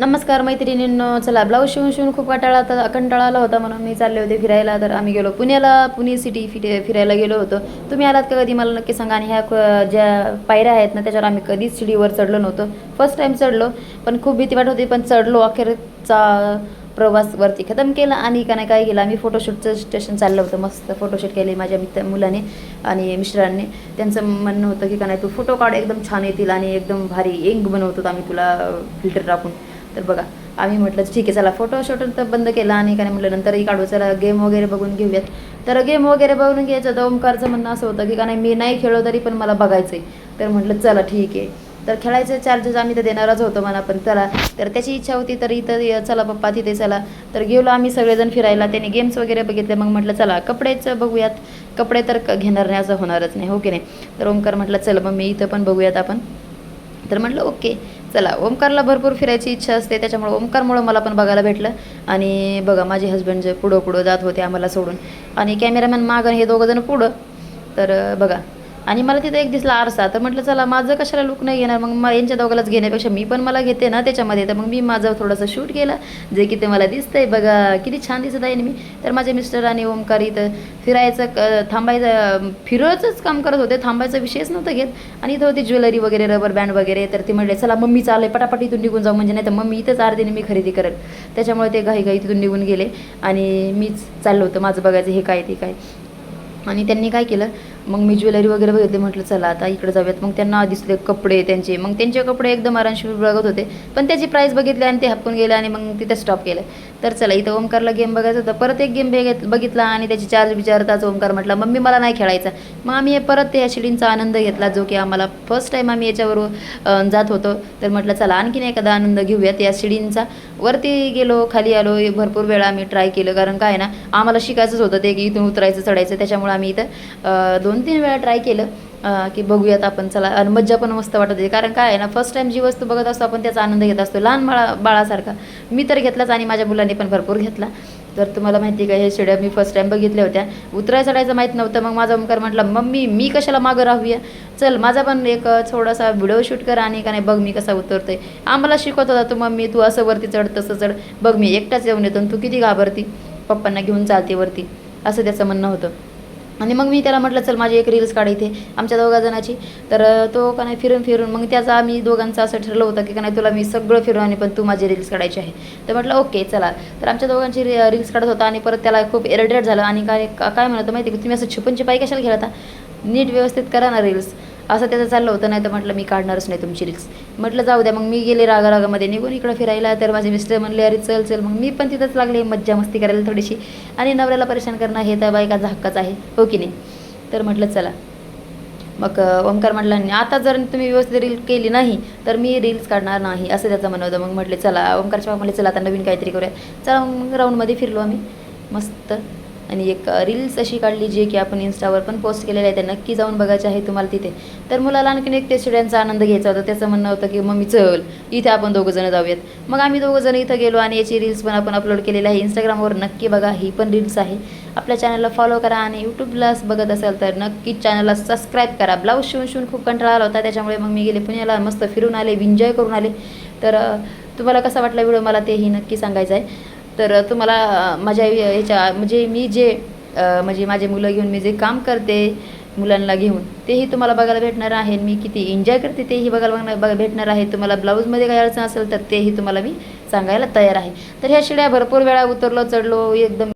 नमस्कार मैत्रिणींनो, चला ब्लाऊज शिवून खूप कंटाळा आला होता म्हणून मी चालले होते फिरायला. तर आम्ही गेलो पुण्याला, पुणे सिटी फिरायला गेलो होतो. तुम्ही आलात का कधी मला नक्की सांगा. आणि ह्या ज्या पायऱ्या आहेत ना त्याच्यावर आम्ही कधीच शिडीवर चढलो नव्हतो. फर्स्ट टाईम चढलो, पण खूप भीती वाटत होती, पण चढलो. अखेरचा प्रवास वरती खतम केला. आणि का नाही काय केलं, आम्ही फोटोशूटचं स्टेशन चाललं होतं. मस्त फोटोशूट केले माझ्या मुलाने आणि मिस्टरांनी. त्यांचं म्हणणं होतं की का नाही तू फोटो काढ, एकदम छान येतील आणि एकदम भारी यंग बनवतो आम्ही तुला फिल्टर टाकून. तर बघा, आम्ही म्हटलं ठीक आहे चला फोटोशूट तर बंद केला आणि काय म्हटलं नंतरही काढू, चला गेम वगैरे बघून घेऊयात. तर गेम वगैरे बघून घ्यायचं. तर ओमकारचं म्हणणं असं होतं की का नाही मी नाही खेळलो तरी पण मला बघायचं आहे. तर म्हटलं चला ठीक आहे. तर खेळायचे चार्जेस आम्ही तर देणारच होतो म्हणा, पण चला. तर त्याची इच्छा होती तर इथं चला पप्पा तिथे चला. तर गेलो आम्ही सगळेजण फिरायला. त्याने गेम्स वगैरे बघितले. मग म्हटलं चला कपडेच बघूयात. कपडे तर घेणार नाही असं होणारच नाही, हो की नाही. तर ओमकार म्हटलं चल मग मी इथं पण बघूयात आपण. तर म्हटलं ओके चला. ओमकारला भरपूर फिरायची इच्छा असते, त्याच्यामुळे ओमकारमुळं मला पण बघायला भेटलं. आणि बघा माझे हस्बंड जे पुढं जात होते आम्हाला सोडून, आणि कॅमेरामॅन मागं, हे दोघंजण पुढं. तर बघा, आणि मला तिथं एक दिसला आरसा. तर म्हटलं चला माझं कशाला लुक नाही घेणार, मग यांच्या दोघांनाच घेण्यापेक्षा मी पण मला घेते ना त्याच्यामध्ये. तर मग मी माझं थोडंसं शूट केलं, जे की ते मला दिसतंय. बघा किती छान दिसत आहे मी. तर माझे मिस्टर आणि ओमकार इथं फिरायचं थांबायचं फिरायचंच काम करत होते, थांबायचा विषयच नव्हता घेत. आणि इथं होती ज्वेलरी वगैरे, रबर बँड वगैरे. तर ते म्हणले चला मम्मी चालले पटापट इथून निघून जाऊ, म्हणजे नाही तर मम्मी इथंच अर्धीने मी खरेदी करेल. त्याच्यामुळे ते घाई तिथून निघून गेले आणि मीच चाललं होतं माझं बघायचं हे काय ते काय. आणि त्यांनी काय केलं, मग मी ज्वेलरी वगैरे बघितली. म्हटलं चला आता इकडे जाऊयात. मग त्यांना दिसले कपडे त्यांचे. मग त्यांचे कपडे एकदम आरामशीर बघत होते, पण त्याची प्राईस बघितली आणि ते हपकून गेले आणि मग तिथे स्टॉप केलं. तर चला इथं ओमकारला गेम बघायचा होता. परत एक गेम बघितला आणि त्याची चार्ज विचारताच ओमकार म्हटला मम्मी मला नाही खेळायचा. मग आम्ही परत त्या शिडींचा आनंद घेतला, जो की आम्हाला फर्स्ट टाईम आम्ही याच्यावर जात होतो. तर म्हटलं चला आणखीन एखादा आनंद घेऊयात या शिडींचा. वरती गेलो, खाली आलो. भरपूर वेळा आम्ही ट्राय केलं, कारण काय ना आम्हाला शिकायचंच होतं ते की इथून उतरायचं चढायचं. त्याच्यामुळे आम्ही इथं 2-3 वेळा ट्राय केलं की बघूयात आपण चला. आणि मज्जा पण मस्त वाटत होती, कारण काय आहे ना फर्स्ट टाईम जी वस्तू बघत असतो आपण त्याचा आनंद घेत असतो, लहान बाळासारखा. मी तर घेतलाच आणि माझ्या मुलांनी पण भरपूर घेतला. तर तुम्हाला माहिती का, हे शिड्या मी फर्स्ट टाईम बघितल्या होत्या. उतरायचं चढायचं माहीत नव्हतं. मग माझा ओमकार म्हटला मम्मी मी कशाला मागं राहूया, चल माझा पण एक थोडासा व्हिडिओ शूट कर आणि का नाही बघ मी कसा उतरतोय. आम्हाला शिकवत होता तू मम्मी, तू असं वरती चढ तसं चढ, बघ मी एकटाच येऊन येतो तू किती घाबरती, पप्पांना घेऊन चालते वरती, असं त्याचं म्हणणं होतं. आणि मग मी त्याला म्हटलं चल माझी एक रील्स काढ इथे आमच्या दोघाजणाची. तर तो का नाही फिरून मग त्याचा आम्ही दोघांचं असं ठरलं होतं की का नाही तुला मी सगळं फिरून आणि पण तू माझी रील्स काढायची आहे. तर म्हटलं ओके चला. तर आमच्या दोघांची रील्स काढत होता आणि परत त्याला खूप इरिटेट झालं. आणि काय म्हणतं माहिती की तुम्ही असं छुपन पाय कशाला खेळता, नीट व्यवस्थित करा ना रील्स, असं त्याचं चाललं होतं. नाही तर म्हटलं मी काढणारच नाही तुमची रील्स. म्हटलं जाऊ द्या. मग मी गेले रागामध्ये निघून इकडं फिरायला. तर माझे मिस्टर म्हणले अरे चल चल. मग मी पण तिथंच लागले मज्जा मस्ती करायला थोडीशी. आणि नवऱ्याला परेशान करणं हे तर बायकाचा हक्काच आहे, हो की नाही. तर म्हटलं चला. मग ओमकार म्हटला आता जर तुम्ही व्यवस्थित रील केली नाही तर मी रील्स काढणार नाही, असं त्याचं म्हणणं होतं. मग म्हटले चला, ओमकारच्या म्हटले चला आता नवीन काहीतरी करूया. चला मग राऊंडमध्ये फिरलो आम्ही मस्त. आणि एक रील्स अशी काढली जी की आपण इंस्टावर पण पोस्ट केलेलं आहे, तर नक्की जाऊन बघायचं आहे तुम्हाला तिथे. तर मुलाला आणखीन एक ते शिड्यांचा आनंद घ्यायचा होता. त्याचं म्हणणं होतं की मम्मी चल इथे आपण दोघंजणं जाऊयात. मग आम्ही दोघंजणं इथं गेलो आणि याची रील्स पण आपण अपलोड केलेली आहे इंस्टाग्रामवर, नक्की बघा. ही पण रील्स आहे. आपल्या चॅनलला फॉलो करा आणि यूट्यूबला बघत असाल तर नक्कीच चॅनलला सबस्क्राईब करा. ब्लाऊज शिवून खूप कंटाळा आला होता, त्याच्यामुळे मग मी गेले पुण्याला, मस्त फिरून आले, एन्जॉय करून आले. तर तुम्हाला कसा वाटला व्हिडिओ मला तेही नक्की सांगायचं आहे. तर तुम्हाला माझ्या ह्याच्या म्हणजे मी जे म्हणजे माझे मुलं घेऊन मी जे काम करते मुलांना घेऊन, तेही तुम्हाला बघायला भेटणार आहे. मी किती एन्जॉय करते तेही बघायला भेटणार आहे. तुम्हाला ब्लाऊजमध्ये काही अडचण असेल तर तेही तुम्हाला मी सांगायला तयार आहे. तर ह्या शिड्या भरपूर वेळा उतरलो चढलो, एकदम